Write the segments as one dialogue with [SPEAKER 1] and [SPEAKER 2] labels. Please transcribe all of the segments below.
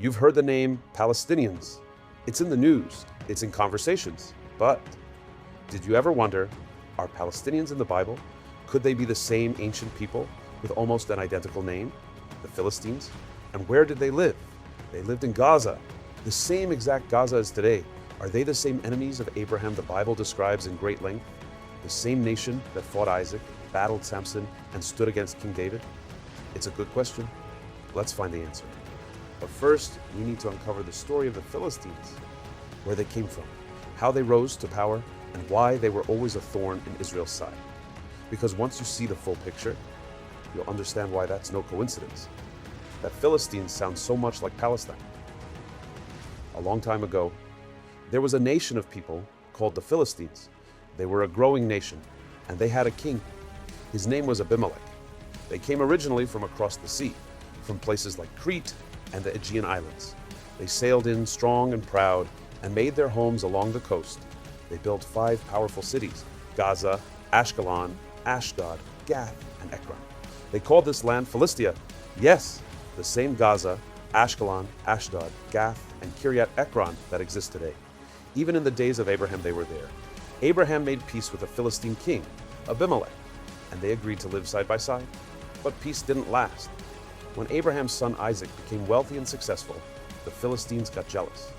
[SPEAKER 1] You've heard the name Palestinians. It's in the news, it's in conversations. But did you ever wonder, are Palestinians in the Bible? Could they be the same ancient people with almost an identical name, the Philistines? And where did they live? They lived in Gaza, the same exact Gaza as today. Are they the same enemies of Abraham the Bible describes in great length? The same nation that fought Isaac, battled Samson, and stood against King David? It's a good question. Let's find the answer. But first, we need to uncover the story of the Philistines, where they came from, how they rose to power, and why they were always a thorn in Israel's side. Because once you see the full picture, you'll understand why that's no coincidence. That Philistines sound so much like Palestine. A long time ago, there was a nation of people called the Philistines. They were a growing nation, and they had a king. His name was Abimelech. They came originally from across the sea, from places like Crete and the Aegean Islands. They sailed in strong and proud and made their homes along the coast. They built 5 powerful cities: Gaza, Ashkelon, Ashdod, Gath, and Ekron. They called this land Philistia. Yes, the same Gaza, Ashkelon, Ashdod, Gath, and Kiryat Ekron that exist today. Even in the days of Abraham, they were there. Abraham made peace with a Philistine king, Abimelech, and they agreed to live side by side. But peace didn't last. When Abraham's son Isaac became wealthy and successful, the Philistines got jealous.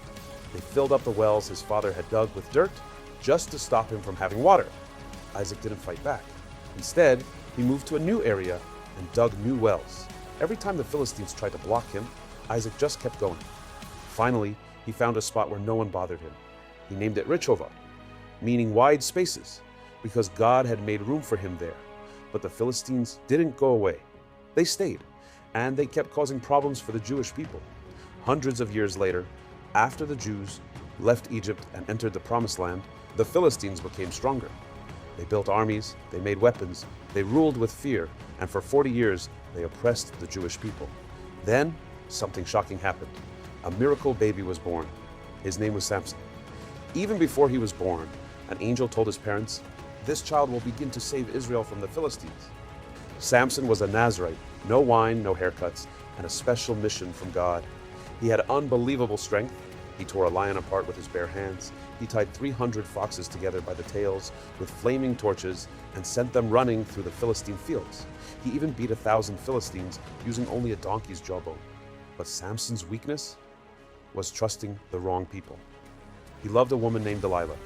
[SPEAKER 1] They filled up the wells his father had dug with dirt just to stop him from having water. Isaac didn't fight back. Instead, he moved to a new area and dug new wells. Every time the Philistines tried to block him, Isaac just kept going. Finally, he found a spot where no one bothered him. He named it Richova, meaning wide spaces, because God had made room for him there. But the Philistines didn't go away. They stayed, and they kept causing problems for the Jewish people. Hundreds of years later, after the Jews left Egypt and entered the Promised Land, the Philistines became stronger. They built armies, they made weapons, they ruled with fear, and for 40 years they oppressed the Jewish people. Then, something shocking happened. A miracle baby was born. His name was Samson. Even before he was born, an angel told his parents, "This child will begin to save Israel from the Philistines." Samson was a Nazirite, no wine, no haircuts, and a special mission from God. He had unbelievable strength. He tore a lion apart with his bare hands. He tied 300 foxes together by the tails with flaming torches and sent them running through the Philistine fields. He even beat 1,000 Philistines using only a donkey's jawbone. But Samson's weakness was trusting the wrong people. He loved a woman named Delilah,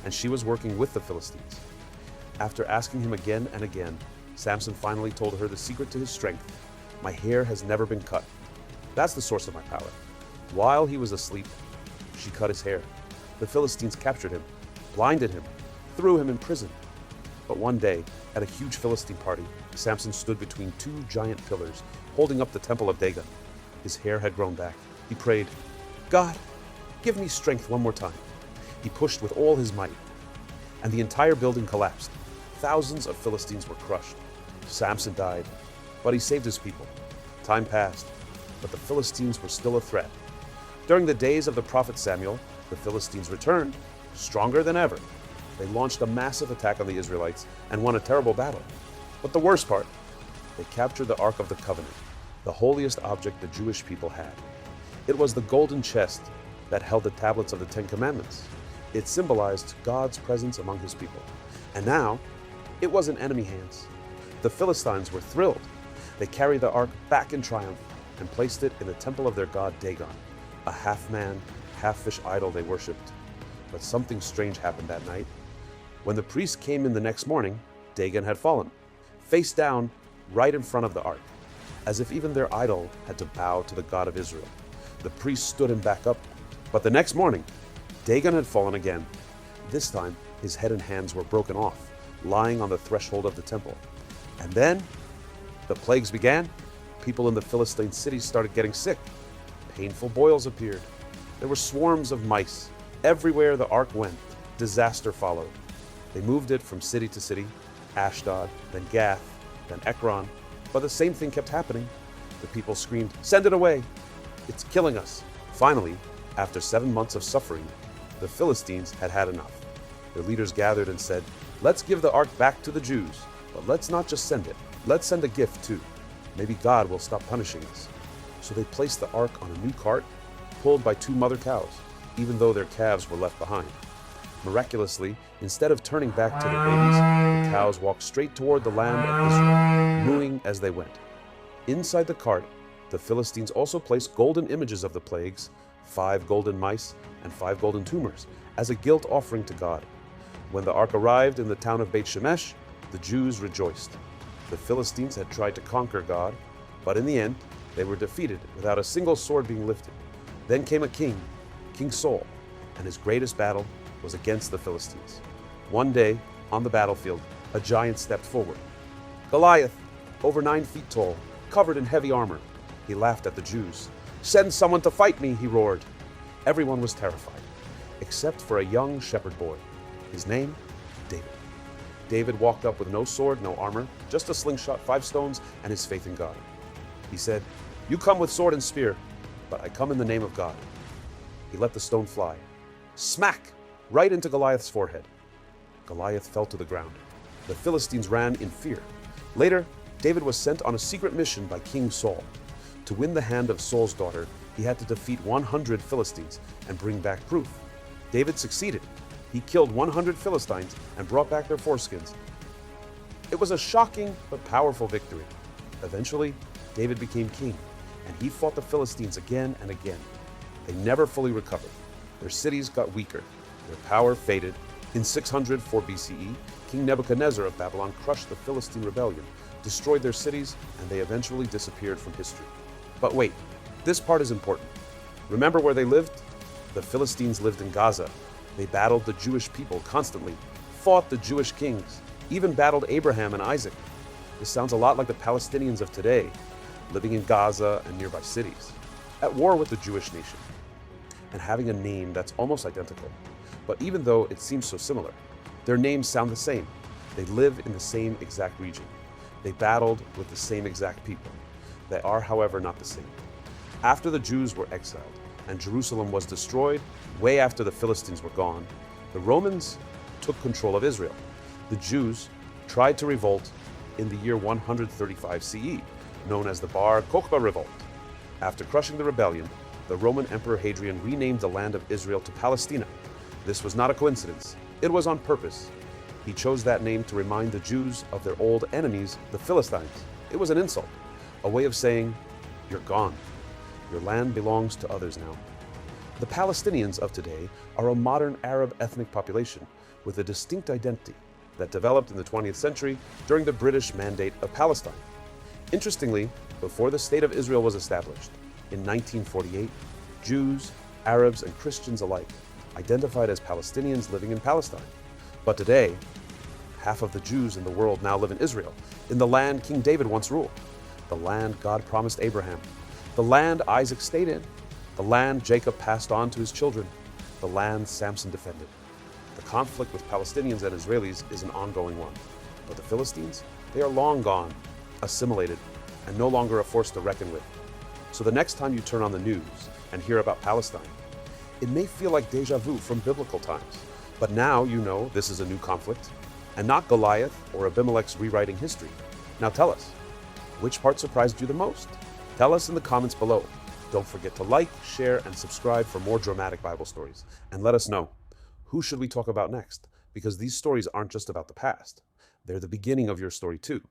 [SPEAKER 1] and she was working with the Philistines. After asking him again and again, Samson finally told her the secret to his strength: "My hair has never been cut. That's the source of my power." While he was asleep, she cut his hair. The Philistines captured him, blinded him, threw him in prison. But one day, at a huge Philistine party, Samson stood between 2 giant pillars, holding up the temple of Dagon. His hair had grown back. He prayed, "God, give me strength one more time." He pushed with all his might, and the entire building collapsed. Thousands of Philistines were crushed. Samson died, but he saved his people. Time passed, but the Philistines were still a threat. During the days of the prophet Samuel, the Philistines returned, stronger than ever. They launched a massive attack on the Israelites and won a terrible battle. But the worst part, they captured the Ark of the Covenant, the holiest object the Jewish people had. It was the golden chest that held the tablets of the 10 Commandments. It symbolized God's presence among his people. And now, it was in enemy hands. The Philistines were thrilled. They carried the ark back in triumph and placed it in the temple of their god Dagon, a half-man, half-fish idol they worshipped. But something strange happened that night. When the priests came in the next morning, Dagon had fallen, face down, right in front of the ark, as if even their idol had to bow to the God of Israel. The priests stood him back up, but the next morning, Dagon had fallen again. This time, his head and hands were broken off, lying on the threshold of the temple. And then, the plagues began. People in the Philistine cities started getting sick. Painful boils appeared. There were swarms of mice. Everywhere the ark went, disaster followed. They moved it from city to city, Ashdod, then Gath, then Ekron. But the same thing kept happening. The people screamed, "Send it away! It's killing us!" Finally, after 7 months of suffering, the Philistines had had enough. Their leaders gathered and said, "Let's give the ark back to the Jews, but let's not just send it. Let's send a gift too. Maybe God will stop punishing us." So they placed the ark on a new cart pulled by two mother cows, even though their calves were left behind. Miraculously, instead of turning back to their babies, the cows walked straight toward the land of Israel, mooing as they went. Inside the cart, the Philistines also placed golden images of the plagues, 5 golden mice and 5 golden tumors, as a guilt offering to God. When the ark arrived in the town of Beit Shemesh, the Jews rejoiced. The Philistines had tried to conquer God, but in the end, they were defeated without a single sword being lifted. Then came a king, King Saul, and his greatest battle was against the Philistines. One day, on the battlefield, a giant stepped forward. Goliath, over 9 feet tall, covered in heavy armor. He laughed at the Jews. "Send someone to fight me," he roared. Everyone was terrified, except for a young shepherd boy. His name, David. David walked up with no sword, no armor, just a slingshot, 5 stones, and his faith in God. He said, "You come with sword and spear, but I come in the name of God." He let the stone fly. Smack! Right into Goliath's forehead. Goliath fell to the ground. The Philistines ran in fear. Later, David was sent on a secret mission by King Saul. To win the hand of Saul's daughter, he had to defeat 100 Philistines and bring back proof. David succeeded. He killed 100 Philistines and brought back their foreskins. It was a shocking but powerful victory. Eventually, David became king, and he fought the Philistines again and again. They never fully recovered. Their cities got weaker. Their power faded. In 604 BCE, King Nebuchadnezzar of Babylon crushed the Philistine rebellion, destroyed their cities, and they eventually disappeared from history. But wait, this part is important. Remember where they lived? The Philistines lived in Gaza. They battled the Jewish people constantly, fought the Jewish kings, even battled Abraham and Isaac. This sounds a lot like the Palestinians of today, living in Gaza and nearby cities, at war with the Jewish nation, and having a name that's almost identical. But even though it seems so similar, their names sound the same. They live in the same exact region. They battled with the same exact people. They are, however, not the same. After the Jews were exiled and Jerusalem was destroyed, way after the Philistines were gone, the Romans took control of Israel. The Jews tried to revolt in the year 135 CE, known as the Bar Kokhba Revolt. After crushing the rebellion, the Roman Emperor Hadrian renamed the land of Israel to Palestina. This was not a coincidence. It was on purpose. He chose that name to remind the Jews of their old enemies, the Philistines. It was an insult, a way of saying, "You're gone. Your land belongs to others now." The Palestinians of today are a modern Arab ethnic population with a distinct identity that developed in the 20th century during the British Mandate of Palestine. Interestingly, before the State of Israel was established, in 1948, Jews, Arabs, and Christians alike identified as Palestinians living in Palestine. But today, half of the Jews in the world now live in Israel, in the land King David once ruled, the land God promised Abraham, the land Isaac stayed in, the land Jacob passed on to his children, the land Samson defended. The conflict with Palestinians and Israelis is an ongoing one. But the Philistines, they are long gone, assimilated, and no longer a force to reckon with. So the next time you turn on the news and hear about Palestine, it may feel like deja vu from biblical times. But now you know this is a new conflict, and not Goliath or Abimelech's rewriting history. Now tell us, which part surprised you the most? Tell us in the comments below. Don't forget to like, share, and subscribe for more dramatic Bible stories. And let us know, who should we talk about next? Because these stories aren't just about the past. They're the beginning of your story too.